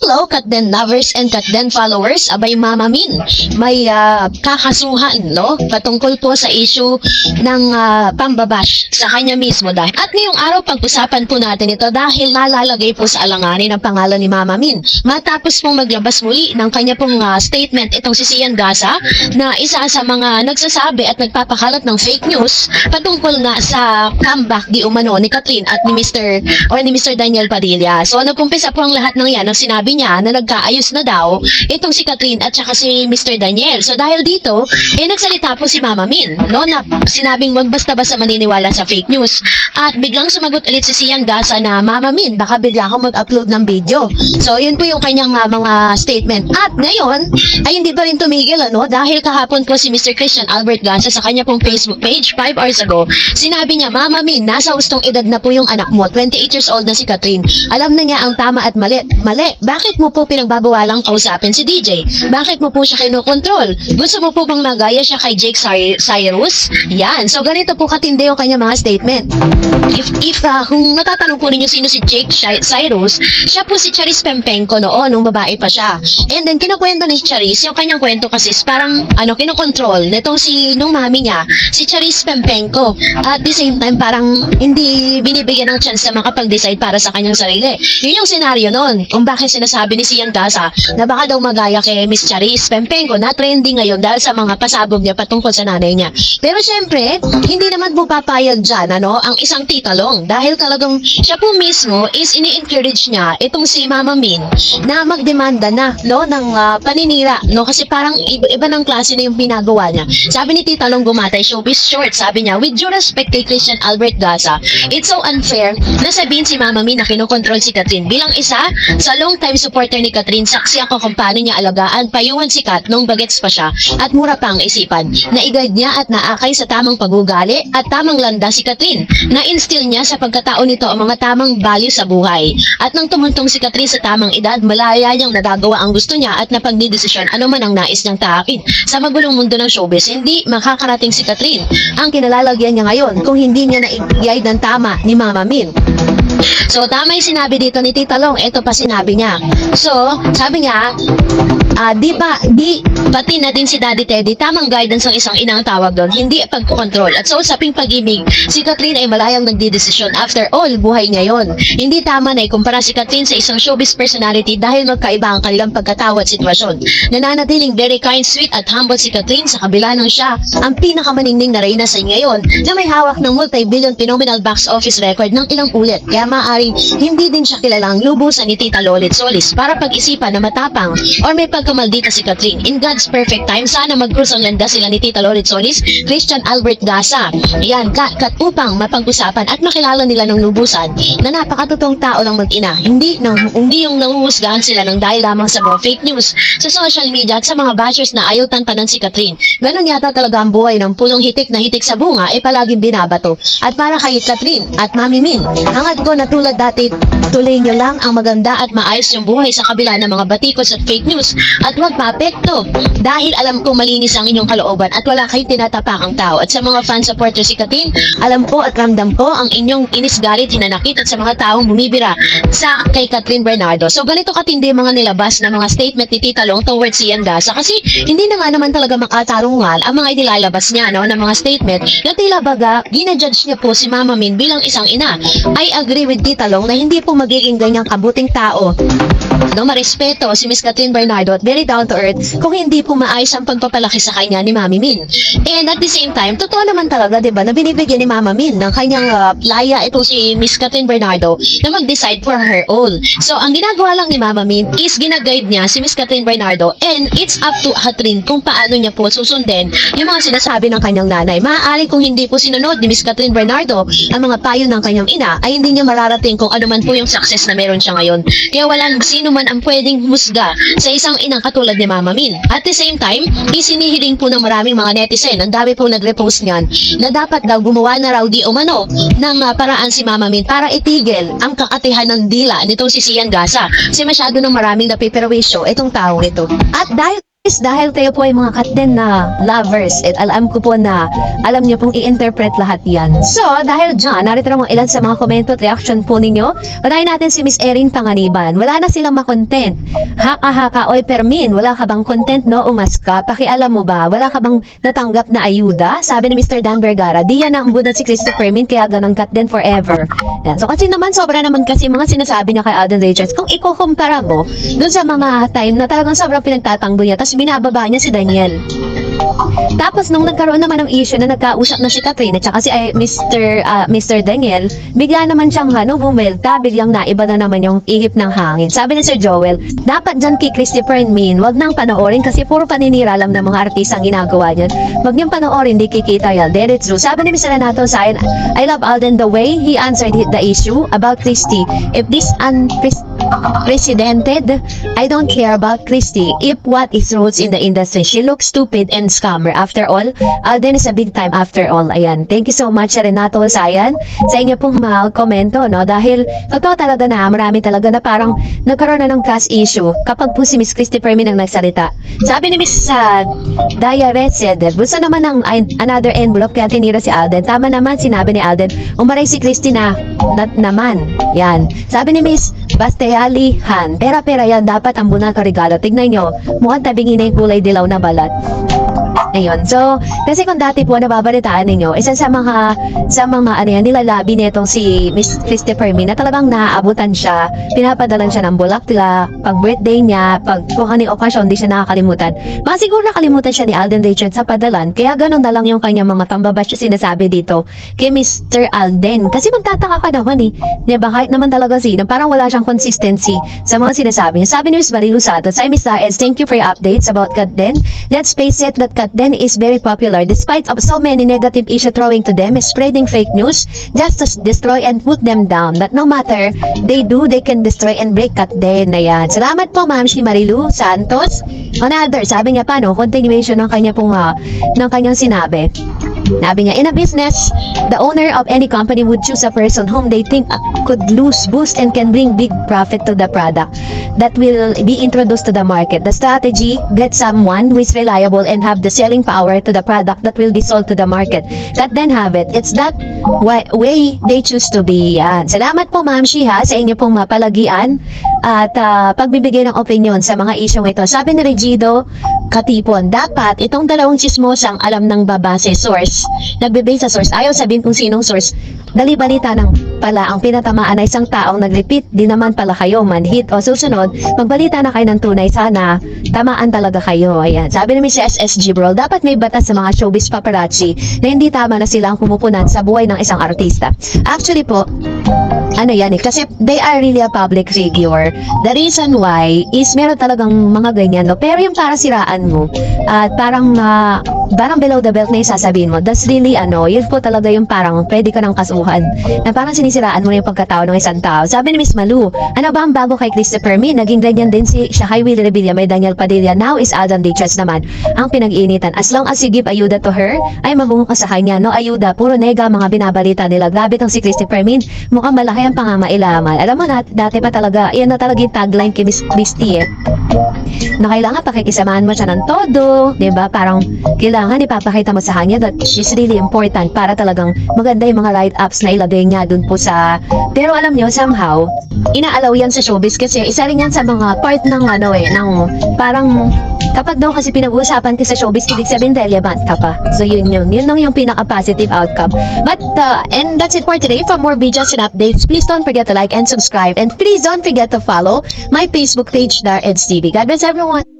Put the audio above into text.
Hello, Katden lovers and Katden followers. Abay, Mama Min, may kakasuhan, no? Patungkol po sa issue ng pambabash sa kanya mismo. At ngayong araw, pag-usapan po natin ito dahil nalalagay po sa alanganin ang pangalan ni Mama Min. Matapos pong maglabas muli ng kanya pong statement itong si Sian Gasa na isa sa mga nagsasabi at nagpapakalat ng fake news patungkol nga sa comeback di umano ni Catherine at ni Mr. Daniel Padilla. So, nagkumpisa po ang lahat ng yan ang sinabi niya na nagkaayos na daw itong si Catherine at saka si Mr. Daniel. So dahil dito, nagsalita po si Mama Min, no, na sinabing wag basta-basta maniniwala sa fake news. At biglang sumagot ulit si Sian Gasa na, Mama Min, baka bigla ako mag-upload ng video. So yun po yung kanyang mga statement. At ngayon, ay hindi pa rin tumigil, ano, dahil kahapon po si Mr. Christian Albert Gasa sa kanya pong Facebook page 5 hours ago, sinabi niya, Mama Min, nasa hustong edad na po yung anak mo, 28 years old na si Catherine. Alam na niya ang tama at mali. Bakit mo po pinagbabawalang kausapin si DJ? Bakit mo po siya kinokontrol? Gusto mo po bang magaya siya kay Jake Cyrus? Yan. So, ganito po katindi yung kanya mga statement. Kung natatanong po ninyo sino si Jake Cyrus, siya po si Charis Pempenko noon, nung babae pa siya. And then, kinukwento ni Charis, yung kanyang kwento kasi is parang, kinokontrol nitong nung mami niya, si Charis Pempenko. At the same time, parang hindi binibigyan ng chance na makapag-decide para sa kanyang sarili. Yun yung senaryo noon. Kung bakit sinasabi ni Sian Gasa na baka daw magaya kay Miss Charis Pempenko na trending ngayon dahil sa mga pasabog niya patungkol sa nanay niya. Pero syempre, hindi naman po papayag dyan, ang isang titalong dahil talagang siya po mismo is ini-encourage niya itong si Mama Min na magdemanda na, no, ng paninira, no, kasi parang iba ng klase na yung pinagawa niya. Sabi ni Titalong Gumatay, showbiz short, sabi niya, with due respect kay Christian Albert Gasa, it's so unfair na sabihin si Mama Min na kinokontrol si Catherine. Bilang isa sa long-time supporter ni Catherine, saksi ako kung paano niya alagaan, payuhan si Kat nung bagets pa siya at mura pa ang isipan. Na-guide niya at naakay sa tamang pag-ugali at tamang landa si Catherine. Na-instill niya sa pagkatao nito ang mga tamang value sa buhay. At nang tumuntong si Catherine sa tamang edad, malaya niyang nagagawa ang gusto niya at napagdidesisyon ano man ang nais niyang tahakin. Sa magulong mundo ng showbiz, hindi makakarating si Catherine ang kinalalagyan niya ngayon kung hindi niya na-guide ng tama ni Mama Min. So, tama yung sinabi dito ni Tita Long. Ito pa sinabi niya. So, sabi niya, pati na din si Daddy Teddy, tamang guidance ang isang inang tawag doon, hindi pagkukontrol. At sa usaping pag-ibig, si Catherine ay malayang nagdidesisyon. After all, buhay niya yon. Hindi tama na ikumpara si Catherine sa isang showbiz personality dahil magkaiba ang kanilang pagkatawa at sitwasyon. Nananatiling very kind, sweet at humble si Catherine sa kabila ng siya ang pinakamaningning na reyna sa ngayon na may hawak ng multi-billion phenomenal box office record ng ilang ulit. Kaya maaaring hindi din siya kilalang lubusan ni Tita Lolit Solis para pag-isipan na matapang or may pagkamaldita si Catherine. In God's perfect time, sana mag-cruise ang landa sila ni Tita Lolit Solis, Christian Albert Gasa. Yan, upang mapag-usapan at makilala nila ng lubusan na napakatotoong tao ng mag-ina. Hindi yung nanguhusgahan sila ng dahil lamang sa mga fake news sa social media at sa mga bashers na ayaw tantanan si Catherine. Ganon yata talaga ang buhay ng pulong hitik na hitik sa bunga palaging binabato. At para kay Catherine at Mami Min, hangad ko na tulad dati, tuloy nyo lang ang maganda at maayos yung buhay sa kabila ng mga batikos at fake news at huwag maapekto dahil alam ko malinis ang inyong kalooban at wala kayong tinatapakang tao. At sa mga fan supporters si Catherine, alam ko at ramdam ko ang inyong inis, galit, hinanakit at sa mga taong bumibira sa kay Catherine Bernardo. So ganito katindi mga nilabas na mga statement ni Tita Long towards Sian Gasa kasi hindi na nga naman talaga makatarungal ang mga inilalabas niya, no, ng mga statement na tila baga ginajudge niya po si Mama Min bilang isang ina. I agree with Tita Long na hindi po magiging ganyang kabuting tao, no, marespeto si Miss Catherine Bernardo at very down to earth kung hindi po maayos ang pagpapalaki sa kanya ni Mami Min. And at the same time, totoo naman talaga, diba, na binibigyan ni Mama Min ng kanyang laya ito si Miss Catherine Bernardo na mag-decide for her own. So, ang ginagawa lang ni Mama Min is ginaguide niya si Miss Catherine Bernardo and it's up to Catherine kung paano niya po susundin yung mga sinasabi ng kanyang nanay. Maaari kung hindi po sinunod ni Miss Catherine Bernardo ang mga payo ng kanyang ina, ay hindi niya mararating kung ano man po yung success na meron siya ngayon. Kaya walang sino man ang pwedeng humusga sa isang inang katulad ni Mama Min. At the same time, isinihiling po ng maraming mga netizen, ang dami po nag-repost niyan, na dapat daw gumawa na raw di umano ng paraan si Mama Min para itigil ang kakatihan ng dila nitong si Sian Gasa. Kasi masyado ng maraming napiperwisyo itong taong ito. At dahil Yes, dahil tayo po ay mga Katden na lovers at alam ko po na alam niyo pong i-interpret lahat yan. So, dahil dyan, narito lang ilan sa mga komento at reaction po ninyo. Patayin natin si Miss Erin Panganiban. Wala na silang makontent. Haka-haka, oy Permin, wala ka bang content, no? Umas ka. Pakialam mo ba? Wala ka bang natanggap na ayuda? Sabi ni Mr. Dan Vergara, di yan ang budan si Christopher Min, kaya ganang Katden forever. Yan. So, kasi naman, sobra naman kasi mga sinasabi niya kay Alden Richards. Kung ikukumpara mo, dun sa mga time na talagang sobrang pinagtatanggol niya, tapos binababa niya si Daniel. Tapos nung nagkaroon naman ng issue na nagkausap na si Catherine at saka si Mr. Daniel, bigla naman siyang bumelta, biglang naiba na naman yung ihip ng hangin. Sabi ni Sir Joel, dapat dyan kay Christopher Min, wag nang panoorin kasi puro paninira lang ng mga artista ang ginagawa niyan. Wag niyang panoorin, di kikita yan. Then it's true. Sabi ni Mr. Renato Sayan, I love Alden the way he answered the issue about Christy. If this unprecedented, I don't care about Christy. If what is rules in the industry, she looks stupid and scammer. After all, Alden is a big time after all. Ayan. Thank you so much, Renato Sayan, sa inyo pong mga komento, no? Dahil, totoo talaga na, marami talaga na parang nagkaroon na ng cash issue kapag po si Miss Christopher Min ang nagsalita. Sabi ni Miss Daya Redsed, gusto naman ng another envelope kaya tinira si Alden. Tama naman, sinabi ni Alden, umaray si Christina naman. Yan. Sabi ni Miss Basteyali Han, pera-pera yan, dapat ang bunal ka regalo. Tignan nyo, mukhang tabingin na yung kulay dilaw na balat. Ayun. So, kasi kung dati po nababalitaan ninyo, isa sa mga nilalabi nitong si Miss Christopher Min na talagang naaabutan siya, pinapadalan siya ng bulaklak, pag birthday niya, pag kung anong okasyon, di siya nakakalimutan. Siguro nakalimutan siya ni Alden Richards sa padalan, kaya ganun na lang yung kanyang mga tambabash sinasabi dito kay Mr. Alden. Kasi magtataka ka naman diba, kahit naman talaga parang wala siyang consistency sa mga sinasabi niya. Sabi ni Miss Marilu Santos, Miss Daez, thank you for your updates about Katden. Let's face it, that Katden is very popular despite of so many negative issues throwing to them, spreading fake news just to destroy and put them down. But no matter they do, they can destroy and break Katden. Ayan. Salamat po, Ma'am si Marilu Santos. Another, sabi niya pa, continuation ng kanyang sinabi. Sabi niya, in a business, the owner of any company would choose a person whom they think could boost and can bring big profit to the product that will be introduced to the market. The strategy, get someone who is reliable and have the selling power to the product that will be sold to the market. That then have it. It's that way they choose to be. Yan. Salamat po, Ma'am Shiha, sa inyo pong mapalagian at pagbibigay ng opinion sa mga isyong ito. Sabi ni Regido Katipon, dapat itong dalawang chismosang alam ng babase source, nagbibase sa source, ayaw sabihin kung sinong source, dali balita ng pala ang pinatamaan ay isang taong nag-repeat, di naman pala kayo manhit o susunod, magbalita na kayo ng tunay, sana tamaan talaga kayo. Ayan. Sabi ni Mrs. SG Bro, dapat may batas sa mga showbiz paparazzi na hindi tama na silang kumupunan sa buhay ng isang artista. Actually po, kasi they are really a public figure. The reason why is meron talagang mga ganyan, no? Pero yung para siraan mo at parang below the belt na isasabihin mo, that's really yun po talaga yung parang pwede ka ng kasuhan na parang sinisiraan mo na yung pagkatao ng isang tao. Sabi ni Miss Malu, ano ba ang bago kay Christopher Min? Naging ganyan din siya kay Willie Revilla, may Daniel Padilla, now is Alden Richards naman ang pinag-iinitan. As long as you give ayuda to her, ay mabungo ka sa kanya. No ayuda, puro nega mga binabalita nila. Grabe tong si Christopher Min, mukhang malaki ang pangamailaman. Alam mo na, dati pa talaga, yan na talaga yung tagline kay Miss Christy na kailangan pakikisamahan mo siya ng todo, diba? Parang kailangan ipapakita mo sa kanya that she's really important para talagang maganda yung mga write-ups na ilagay niya dun po sa... Pero alam nyo, somehow, inaalaw yan sa showbiz kasi isa rin yan sa mga part ng ng parang kapag daw kasi pinag-uusapan ka sa showbiz, ibig sabihin relevant ka pa. So yun lang yung pinaka-positive outcome. But, and that's it for today. For more videos and updates, please don't forget to like and subscribe. And please don't forget to follow my Facebook page, Dar Eds TV. God bless everyone.